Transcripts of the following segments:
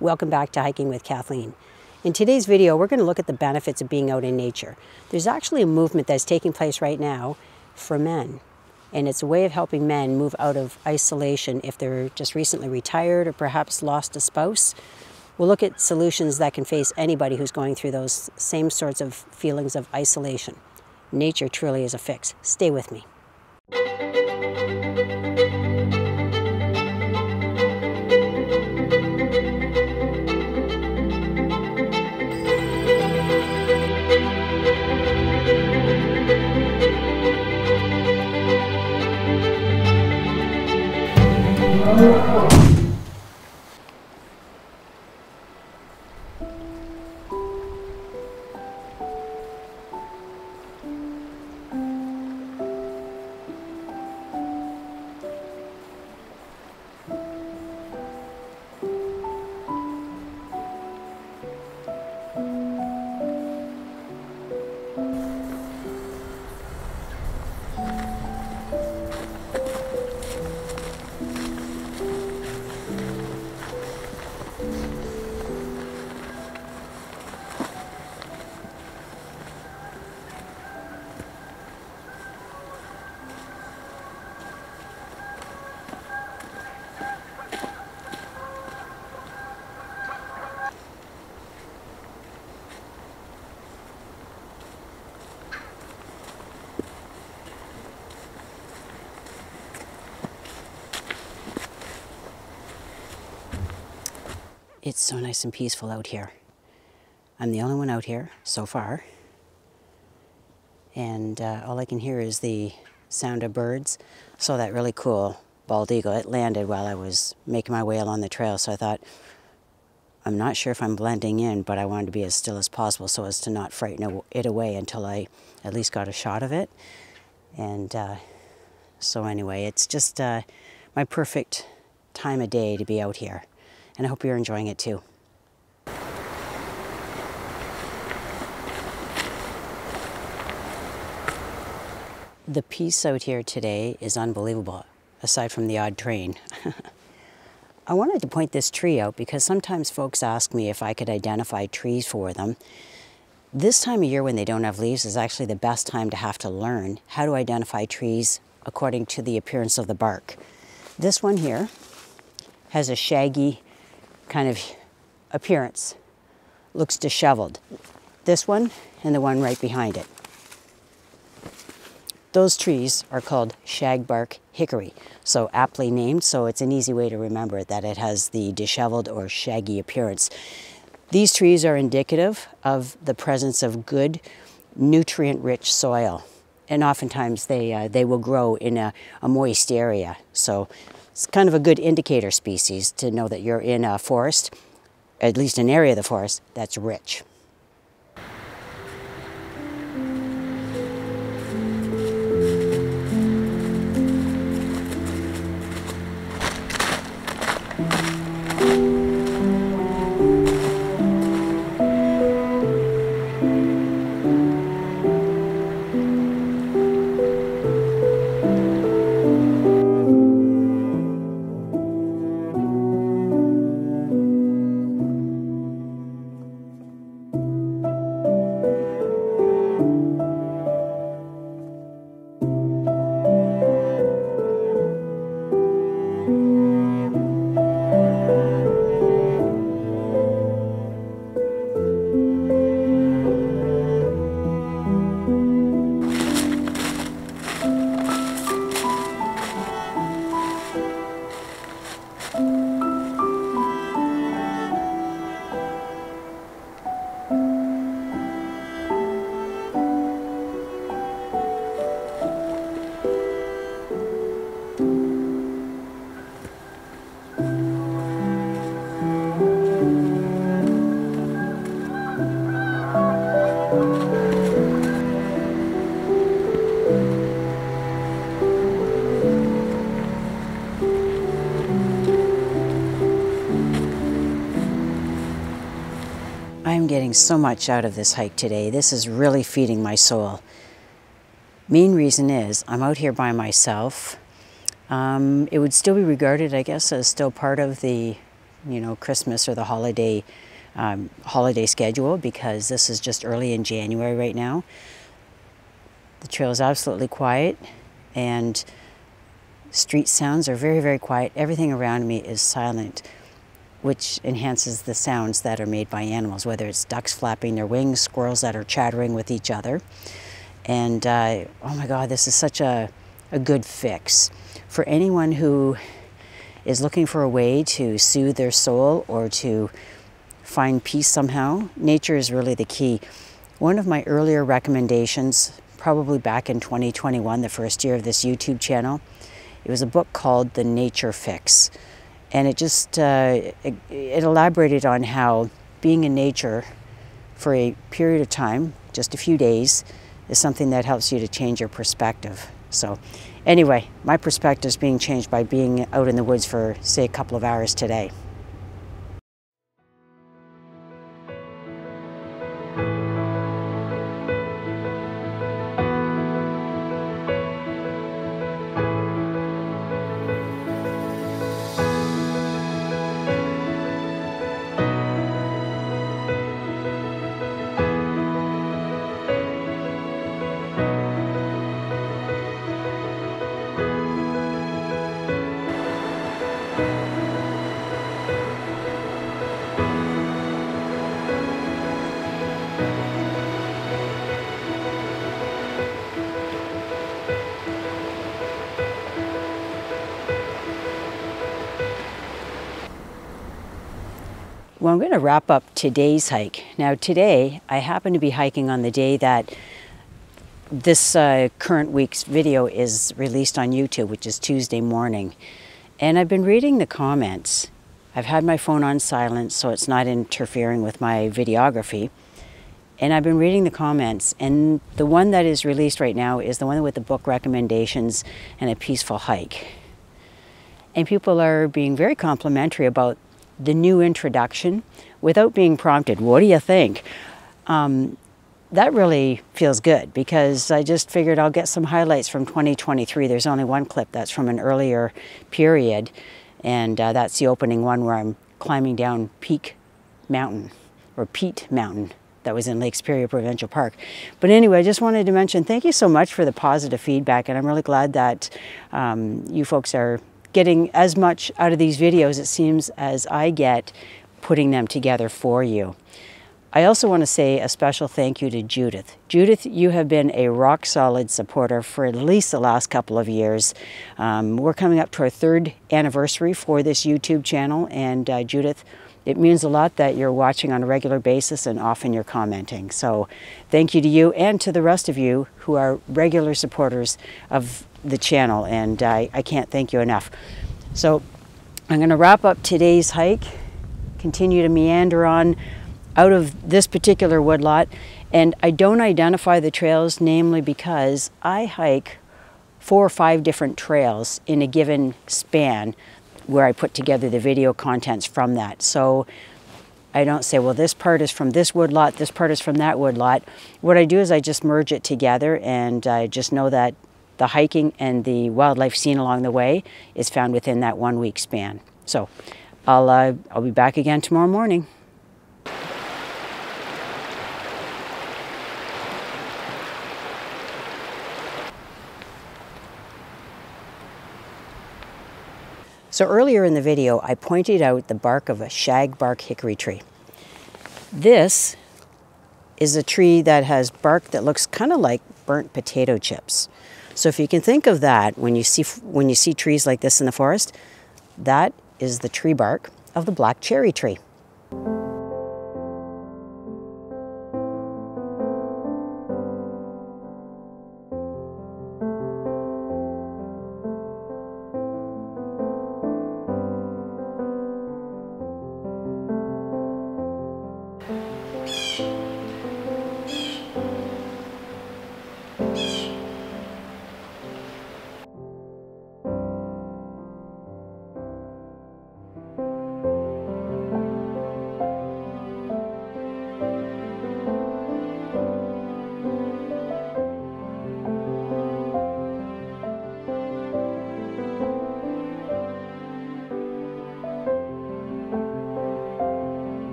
Welcome back to Hiking with Kathleen. In today's video, we're going to look at the benefits of being out in nature. There's actually a movement that's taking place right now for men, and it's a way of helping men move out of isolation if they're just recently retired or perhaps lost a spouse. We'll look at solutions that can face anybody who's going through those same sorts of feelings of isolation. Nature truly is a fix. Stay with me. It's so nice and peaceful out here. I'm the only one out here so far, and all I can hear is the sound of birds. I saw that really cool bald eagle. It landed while I was making my way along the trail, so I thought, I'm not sure if I'm blending in, but I wanted to be as still as possible so as to not frighten it away until I at least got a shot of it. And so anyway, it's just my perfect time of day to be out here. And I hope you're enjoying it too. The peace out here today is unbelievable, aside from the odd train. I wanted to point this tree out because sometimes folks ask me if I could identify trees for them. This time of year when they don't have leaves is actually the best time to have to learn how to identify trees according to the appearance of the bark. This one here has a shaggy kind of appearance, looks disheveled. This one and the one right behind it. Those trees are called shagbark hickory, so aptly named, so it's an easy way to remember that it has the disheveled or shaggy appearance. These trees are indicative of the presence of good, nutrient-rich soil, and oftentimes they will grow in a moist area, so it's kind of a good indicator species to know that you're in a forest, at least an area of the forest, that's rich. I'm getting so much out of this hike today. This is really feeding my soul. Main reason is I'm out here by myself. It would still be regarded, I guess, as still part of the you know, Christmas or the holiday schedule, because this is just early in January right now. The trail is absolutely quiet, and street sounds are very, very quiet. Everything around me is silent, which enhances the sounds that are made by animals, whether it's ducks flapping their wings, squirrels that are chattering with each other. And oh my God, this is such a good fix for anyone who is looking for a way to soothe their soul or to find peace somehow. Nature is really the key. One of my earlier recommendations, probably back in 2021, the first year of this YouTube channel, it was a book called The Nature Fix. And it just, it elaborated on how being in nature for a period of time, just a few days, is something that helps you to change your perspective. So anyway, my perspective is being changed by being out in the woods for, say, a couple of hours today. Well, I'm going to wrap up today's hike. Now today, I happen to be hiking on the day that this current week's video is released on YouTube, which is Tuesday morning. And I've been reading the comments. I've had my phone on silent so it's not interfering with my videography. And I've been reading the comments, and the one that is released right now is the one with the book recommendations and a peaceful hike. And people are being very complimentary about the new introduction without being prompted. What do you think? That really feels good, because I just figured I'll get some highlights from 2023. There's only one clip that's from an earlier period, and that's the opening one where I'm climbing down Peak Mountain, or Pete Mountain, that was in Lake Superior Provincial Park. But anyway, I just wanted to mention thank you so much for the positive feedback, and I'm really glad that you folks are getting as much out of these videos, it seems, as I get putting them together for you. I also want to say a special thank you to Judith. Judith, you have been a rock solid supporter for at least the last couple of years. We're coming up to our 3rd anniversary for this YouTube channel, and Judith, it means a lot that you're watching on a regular basis and often you're commenting. So thank you to you and to the rest of you who are regular supporters of the channel, and I can't thank you enough. So I'm going to wrap up today's hike, continue to meander on out of this particular woodlot, and I don't identify the trails, namely because I hike 4 or 5 different trails in a given span where I put together the video contents from that. So I don't say, well, this part is from this woodlot, this part is from that woodlot. What I do is I just merge it together, and I just know that the hiking and the wildlife seen along the way is found within that 1 week span. So I'll be back again tomorrow morning. So earlier in the video, I pointed out the bark of a shagbark hickory tree. This is a tree that has bark that looks kind of like burnt potato chips. So if you can think of that when you see trees like this in the forest, that is the tree bark of the black cherry tree.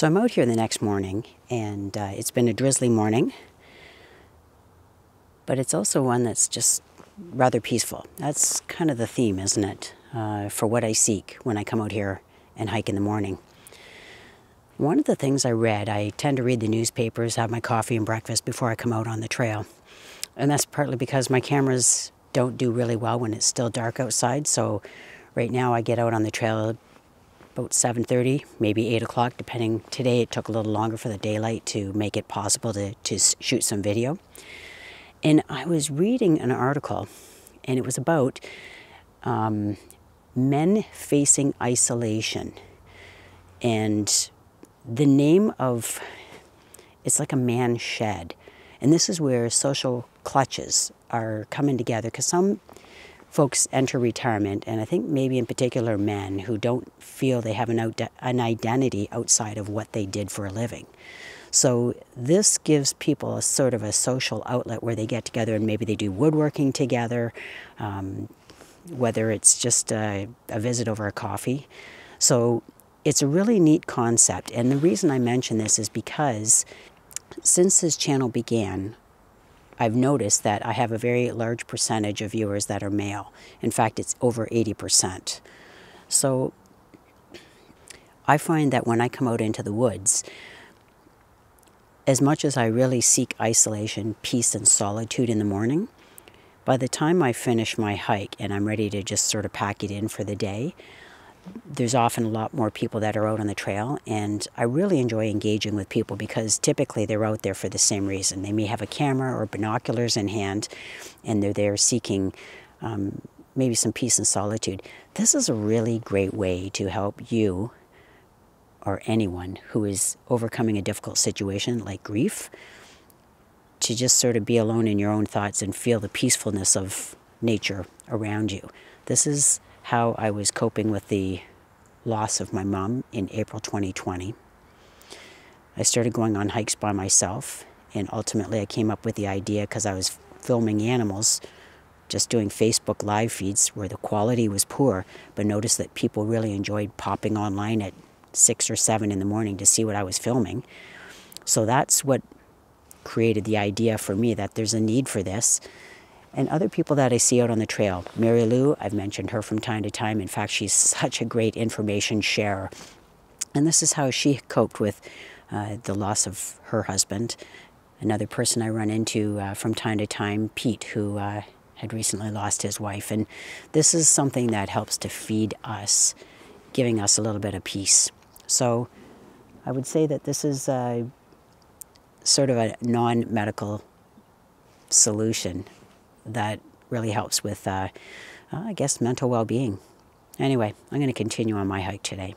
So I'm out here the next morning, and it's been a drizzly morning, but it's also one that's just rather peaceful. That's kind of the theme, isn't it, for what I seek when I come out here and hike in the morning. One of the things I read, I tend to read the newspapers, have my coffee and breakfast before I come out on the trail. And that's partly because my cameras don't do really well when it's still dark outside. So right now I get out on the trail about 7:30, maybe 8 o'clock, depending. Today it took a little longer for the daylight to make it possible to shoot some video. And I was reading an article, and it was about men facing isolation. And the name of, it's like a man shed. And this is where social clutches are coming together, because some folks enter retirement, and I think maybe in particular men who don't feel they have an identity outside of what they did for a living. So this gives people a sort of a social outlet where they get together and maybe they do woodworking together, whether it's just a visit over a coffee. So it's a really neat concept, and the reason I mention this is because since this channel began, I've noticed that I have a very large percentage of viewers that are male. In fact, it's over 80%. So I find that when I come out into the woods, as much as I really seek isolation, peace, and solitude in the morning, by the time I finish my hike and I'm ready to just sort of pack it in for the day, there's often a lot more people that are out on the trail, and I really enjoy engaging with people because typically they're out there for the same reason. They may have a camera or binoculars in hand, and they're there seeking maybe some peace and solitude. This is a really great way to help you or anyone who is overcoming a difficult situation like grief to just sort of be alone in your own thoughts and feel the peacefulness of nature around you. This is how I was coping with the loss of my mom in April 2020. I started going on hikes by myself, and ultimately I came up with the idea because I was filming animals, just doing Facebook live feeds where the quality was poor, but noticed that people really enjoyed popping online at 6 or 7 in the morning to see what I was filming. So that's what created the idea for me that there's a need for this. And other people that I see out on the trail, Mary Lou, I've mentioned her from time to time. In fact, she's such a great information sharer. And this is how she coped with the loss of her husband. Another person I run into from time to time, Pete, who had recently lost his wife. And this is something that helps to feed us, giving us a little bit of peace. So I would say that this is sort of a non-medical solution that really helps with, I guess, mental well-being. Anyway, I'm going to continue on my hike today.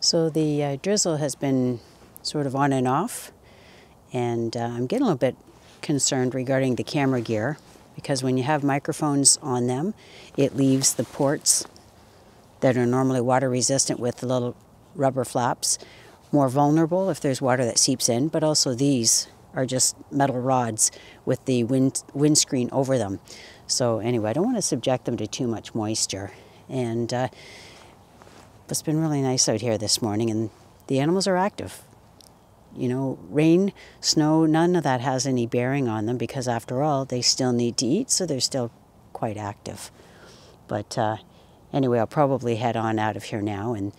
So the drizzle has been sort of on and off. And I'm getting a little bit concerned regarding the camera gear, because when you have microphones on them, it leaves the ports that are normally water resistant with the little rubber flaps more vulnerable if there's water that seeps in, but also these are just metal rods with the windscreen over them. So anyway, I don't want to subject them to too much moisture. And it's been really nice out here this morning, and the animals are active. You know, rain, snow, none of that has any bearing on them, because after all, they still need to eat, so they're still quite active. But anyway, I'll probably head on out of here now and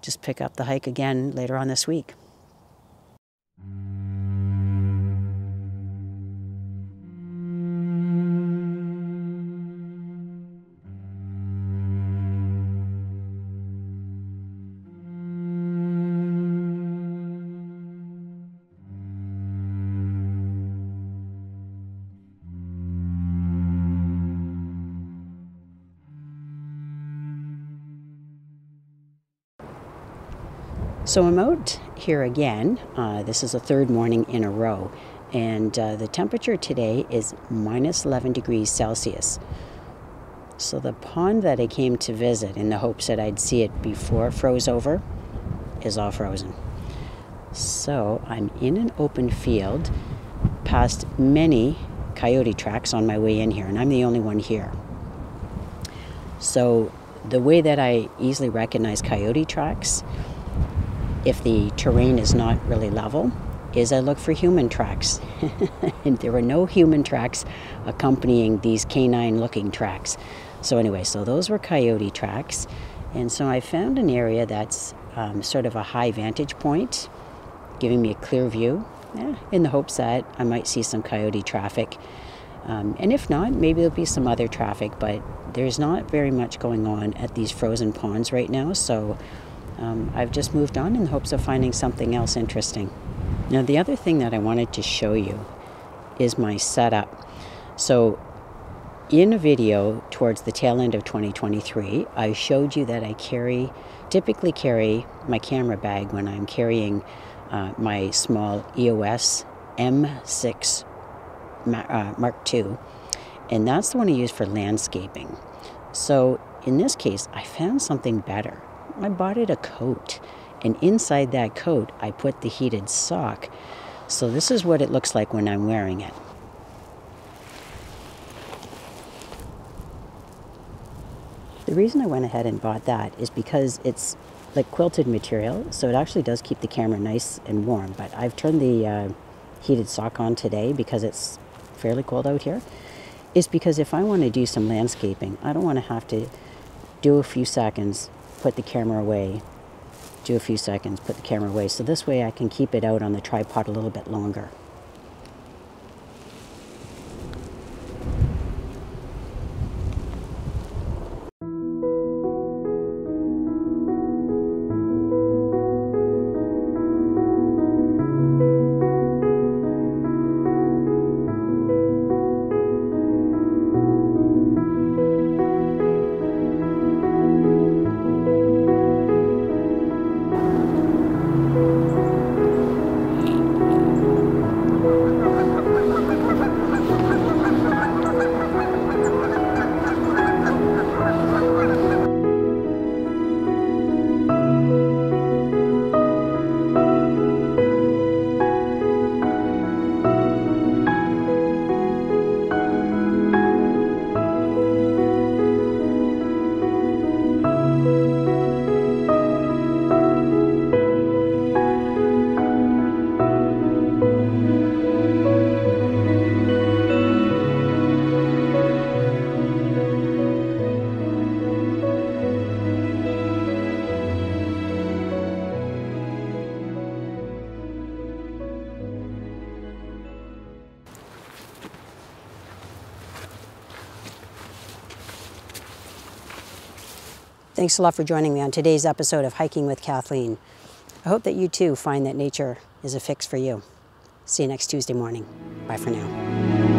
just pick up the hike again later on this week. So I'm out here again. This is the third morning in a row, and the temperature today is minus 11 degrees Celsius. So the pond that I came to visit in the hopes that I'd see it before it froze over is all frozen. So I'm in an open field past many coyote tracks on my way in here, and I'm the only one here. So the way that I easily recognize coyote tracks, if the terrain is not really level, is I look for human tracks. And there were no human tracks accompanying these canine-looking tracks. So anyway, so those were coyote tracks. And so I found an area that's sort of a high vantage point, giving me a clear view, in the hopes that I might see some coyote traffic. And if not, maybe there'll be some other traffic, but there's not very much going on at these frozen ponds right now. So I've just moved on in the hopes of finding something else interesting. Now, the other thing that I wanted to show you is my setup. So in a video towards the tail end of 2023, I showed you that I typically carry my camera bag when I'm carrying my small EOS M6 Mark II, and that's the one I use for landscaping. So in this case, I found something better. I bought it a coat, and inside that coat I put the heated sock. So this is what it looks like when I'm wearing it. The reason I went ahead and bought that is because it's like quilted material, so it actually does keep the camera nice and warm. But I've turned the heated sock on today because it's fairly cold out here. It's because if I want to do some landscaping, I don't want to have to do a few seconds, put the camera away, do a few seconds, put the camera away. So this way I can keep it out on the tripod a little bit longer. Thanks a lot for joining me on today's episode of Hiking with Kathleen. I hope that you too find that nature is a fix for you. See you next Tuesday morning. Bye for now.